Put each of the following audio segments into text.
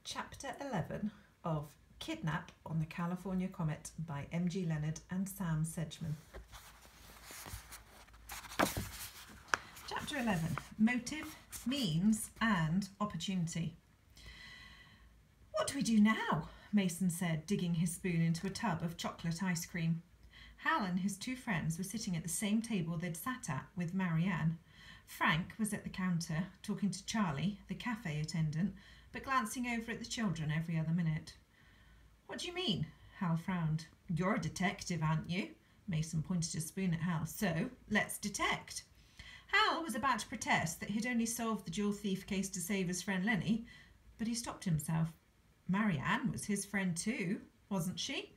Chapter 11 of Kidnap on the California Comet by M.G. Leonard and Sam Sedgman. Chapter 11, Motive, Means and Opportunity. "What do we do now?" Mason said, digging his spoon into a tub of chocolate ice cream. Hal and his two friends were sitting at the same table they'd sat at with Marianne. Frank was at the counter, talking to Charlie, the cafe attendant, but glancing over at the children every other minute. "What do you mean?" Hal frowned. "You're a detective, aren't you?" Mason pointed his spoon at Hal. "So, let's detect." Hal was about to protest that he'd only solved the jewel thief case to save his friend Lenny, but he stopped himself. Marianne was his friend too, wasn't she?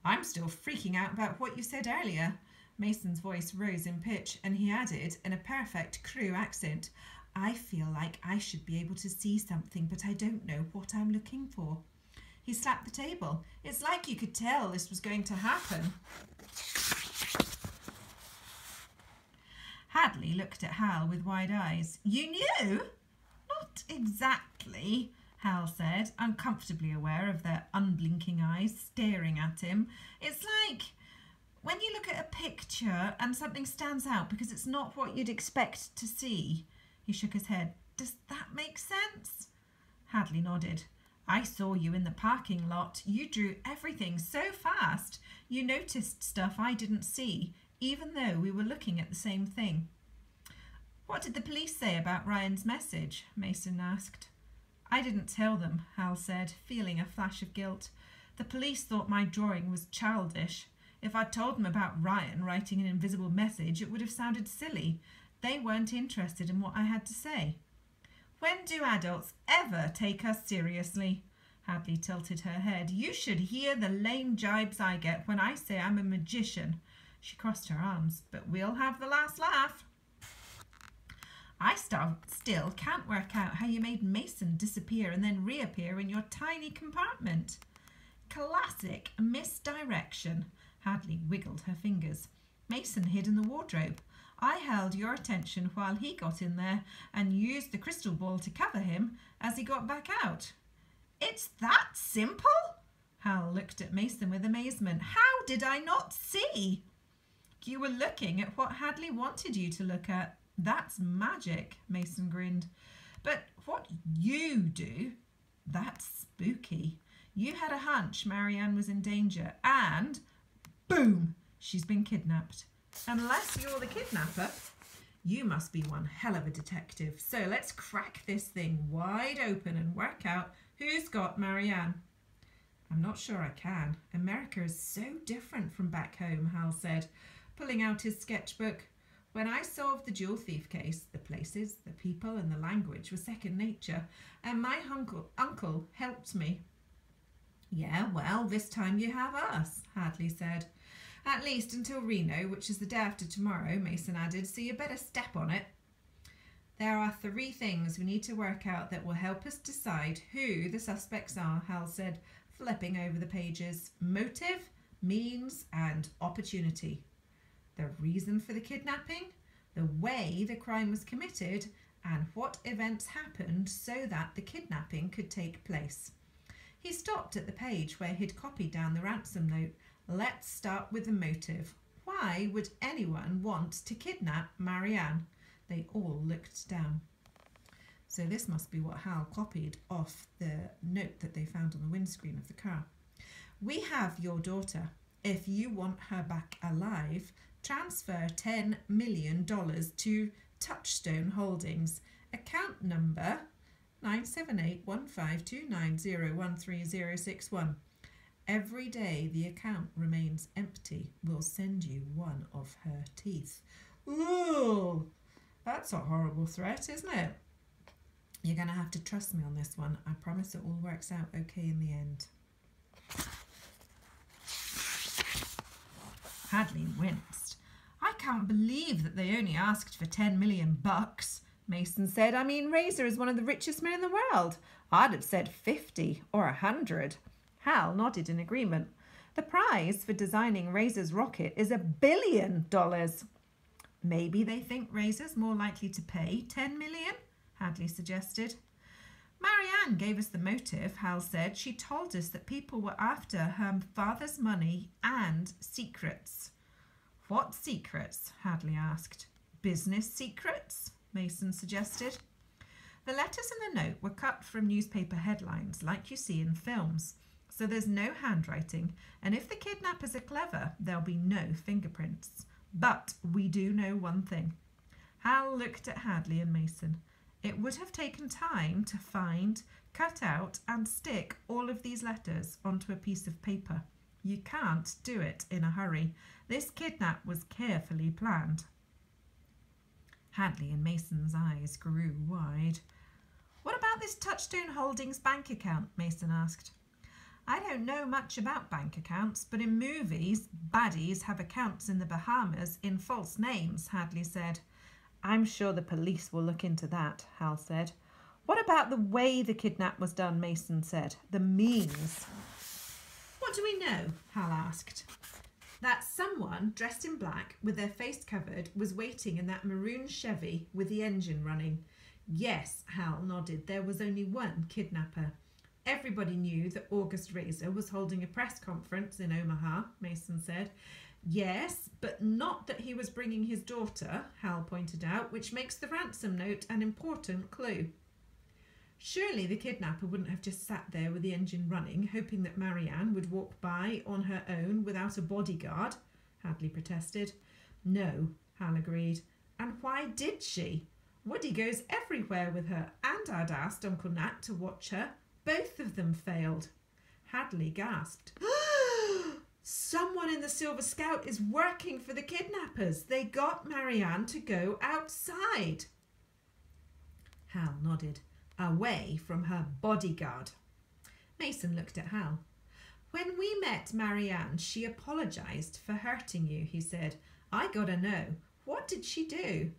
"I'm still freaking out about what you said earlier." Mason's voice rose in pitch, and he added, in a perfect Crewe accent, "I feel like I should be able to see something, but I don't know what I'm looking for." He slapped the table. "It's like you could tell this was going to happen." Hadley looked at Hal with wide eyes. "You knew?" "Not exactly," Hal said, uncomfortably aware of their unblinking eyes staring at him. "It's like when you look at a picture and something stands out because it's not what you'd expect to see." He shook his head. "Does that make sense?" Hadley nodded. "I saw you in the parking lot. You drew everything so fast. You noticed stuff I didn't see, even though we were looking at the same thing." "What did the police say about Ryan's message?" Mason asked. "I didn't tell them," Hal said, feeling a flash of guilt. "The police thought my drawing was childish. If I'd told them about Ryan writing an invisible message, it would have sounded silly. They weren't interested in what I had to say." "When do adults ever take us seriously?" Hadley tilted her head. "You should hear the lame jibes I get when I say I'm a magician." She crossed her arms. "But we'll have the last laugh." "I still can't work out how you made Mason disappear and then reappear in your tiny compartment." "Classic misdirection." Hadley wiggled her fingers. "Mason hid in the wardrobe. I held your attention while he got in there and used the crystal ball to cover him as he got back out." "It's that simple?" Hal looked at Mason with amazement. "How did I not see?" "You were looking at what Hadley wanted you to look at. That's magic," Mason grinned. "But what you do, that's spooky. You had a hunch Marianne was in danger and boom, she's been kidnapped. Unless you're the kidnapper, you must be one hell of a detective. So let's crack this thing wide open and work out who's got Marianne." "I'm not sure I can. America is so different from back home," Hal said, pulling out his sketchbook. "When I solved the jewel thief case, the places, the people and the language were second nature, and my uncle helped me." "Yeah, well, this time you have us," Hadley said. "At least until Reno, which is the day after tomorrow," Mason added, "so you better step on it." "There are 3 things we need to work out that will help us decide who the suspects are," Hal said, flipping over the pages. "Motive, means and opportunity. The reason for the kidnapping, the way the crime was committed, and what events happened so that the kidnapping could take place." He stopped at the page where he'd copied down the ransom note. "Let's start with the motive. Why would anyone want to kidnap Marianne?" They all looked down. So this must be what Hal copied off the note that they found on the windscreen of the car. "We have your daughter. If you want her back alive, transfer $10 million to Touchstone Holdings. Account number 9781529013061. Every day the account remains empty, we'll send you one of her teeth." Ooh, that's a horrible threat, isn't it? "You're going to have to trust me on this one. I promise it all works out okay in the end." Hadley winced. "I can't believe that they only asked for $10 million. Mason said. "I mean, Razor is one of the richest men in the world. I'd have said 50 or 100. Hal nodded in agreement. "The prize for designing Razor's rocket is $1 billion. "Maybe they think Razor's more likely to pay $10 million, Hadley suggested. Ann gave us the motive, Hal said. She told us that people were after her father's money and secrets. What secrets? Hadley asked. Business secrets? Mason suggested. The letters in the note were cut from newspaper headlines like you see in films, so there's no handwriting, and if the kidnappers are clever, there'll be no fingerprints. But we do know one thing. Hal looked at Hadley and Mason. It would have taken time to find, cut out and stick all of these letters onto a piece of paper. You can't do it in a hurry. This kidnap was carefully planned. Hadley and Mason's eyes grew wide. What about this Touchstone Holdings bank account? Mason asked. I don't know much about bank accounts, but in movies, baddies have accounts in the Bahamas in false names, Hadley said. I'm sure the police will look into that, Hal said. What about the way the kidnap was done? Mason said. The means. What do we know? Hal asked. That someone dressed in black with their face covered was waiting in that maroon Chevy with the engine running. Yes, Hal nodded. There was only one kidnapper. Everybody knew that August Razor was holding a press conference in Omaha, Mason said. Yes, but not that he was bringing his daughter, Hal pointed out, which makes the ransom note an important clue. Surely the kidnapper wouldn't have just sat there with the engine running, hoping that Marianne would walk by on her own without a bodyguard, Hadley protested. No, Hal agreed. And why did she? Woody goes everywhere with her, and I'd asked Uncle Nat to watch her. Both of them failed. Hadley gasped. Someone in the Silver Scout is working for the kidnappers. They got Marianne to go outside. Hal nodded. Away from her bodyguard. Mason looked at Hal. When we met Marianne, she apologised for hurting you, he said. I gotta know, what did she do?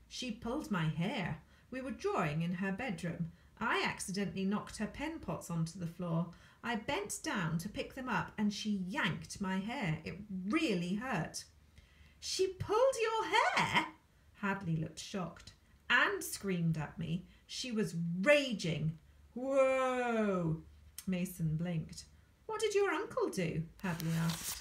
She pulled my hair. We were drawing in her bedroom. I accidentally knocked her pen pots onto the floor. I bent down to pick them up and she yanked my hair. It really hurt. She pulled your hair? Hadley looked shocked. And screamed at me. She was raging. Whoa! Mason blinked. What did your uncle do? Hadley asked.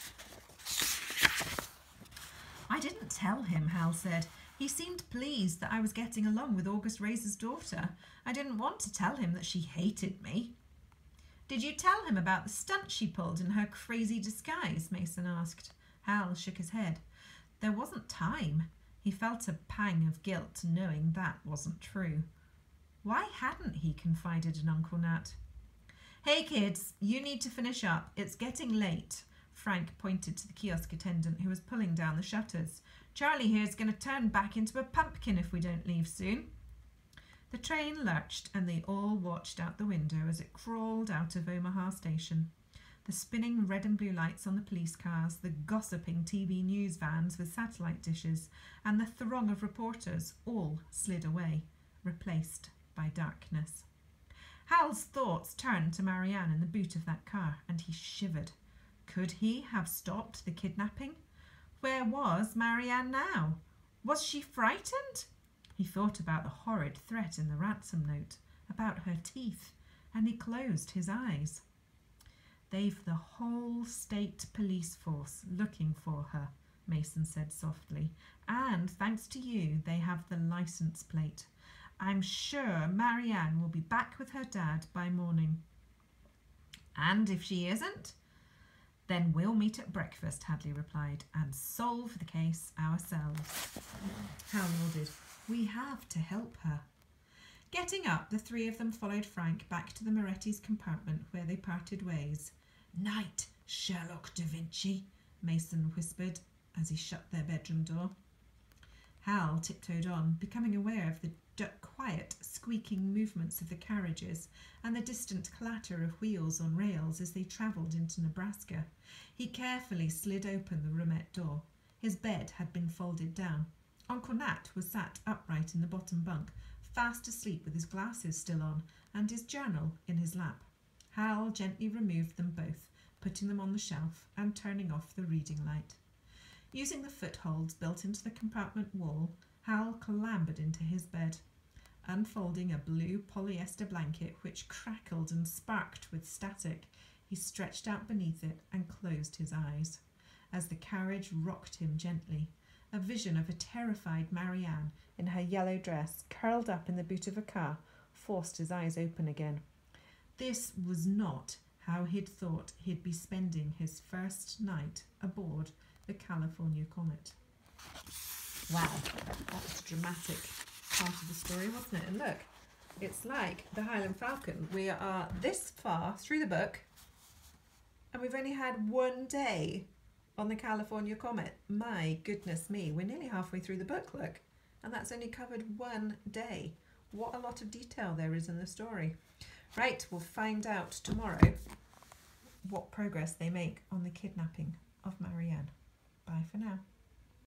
I didn't tell him, Hal said. He seemed pleased that I was getting along with August Razor's daughter. I didn't want to tell him that she hated me. Did you tell him about the stunt she pulled in her crazy disguise? Mason asked. Hal shook his head. There wasn't time. He felt a pang of guilt knowing that wasn't true. Why hadn't he confided in Uncle Nat? Hey kids, you need to finish up. It's getting late. Frank pointed to the kiosk attendant who was pulling down the shutters. Charlie here's going to turn back into a pumpkin if we don't leave soon. The train lurched and they all watched out the window as it crawled out of Omaha Station. The spinning red and blue lights on the police cars, the gossiping TV news vans with satellite dishes, and the throng of reporters all slid away, replaced by darkness. Hal's thoughts turned to Marianne in the boot of that car, and he shivered. Could he have stopped the kidnapping? Where was Marianne now? Was she frightened? He thought about the horrid threat in the ransom note, about her teeth, and he closed his eyes. They've the whole state police force looking for her, Mason said softly, and thanks to you, they have the license plate. I'm sure Marianne will be back with her dad by morning. And if she isn't? Then we'll meet at breakfast, Hadley replied, and solve the case ourselves. Hal nodded. We have to help her. Getting up, the three of them followed Frank back to the Moretti's compartment where they parted ways. Night, Sherlock da Vinci, Mason whispered as he shut their bedroom door. Hal tiptoed on, becoming aware of the quiet, squeaking movements of the carriages and the distant clatter of wheels on rails as they travelled into Nebraska. He carefully slid open the roomette door. His bed had been folded down. Uncle Nat was sat upright in the bottom bunk, fast asleep with his glasses still on and his journal in his lap. Hal gently removed them both, putting them on the shelf and turning off the reading light. Using the footholds built into the compartment wall, Hal clambered into his bed. Unfolding a blue polyester blanket which crackled and sparked with static, he stretched out beneath it and closed his eyes. As the carriage rocked him gently, a vision of a terrified Marianne in her yellow dress, curled up in the boot of a car, forced his eyes open again. This was not how he'd thought he'd be spending his first night aboard the California Comet. Wow, that was a dramatic part of the story, wasn't it? And look, it's like the Highland Falcon. We are this far through the book and we've only had one day on the California Comet. My goodness me, we're nearly halfway through the book, look, and that's only covered one day. What a lot of detail there is in the story. Right, we'll find out tomorrow what progress they make on the kidnapping of Marianne. Bye for now.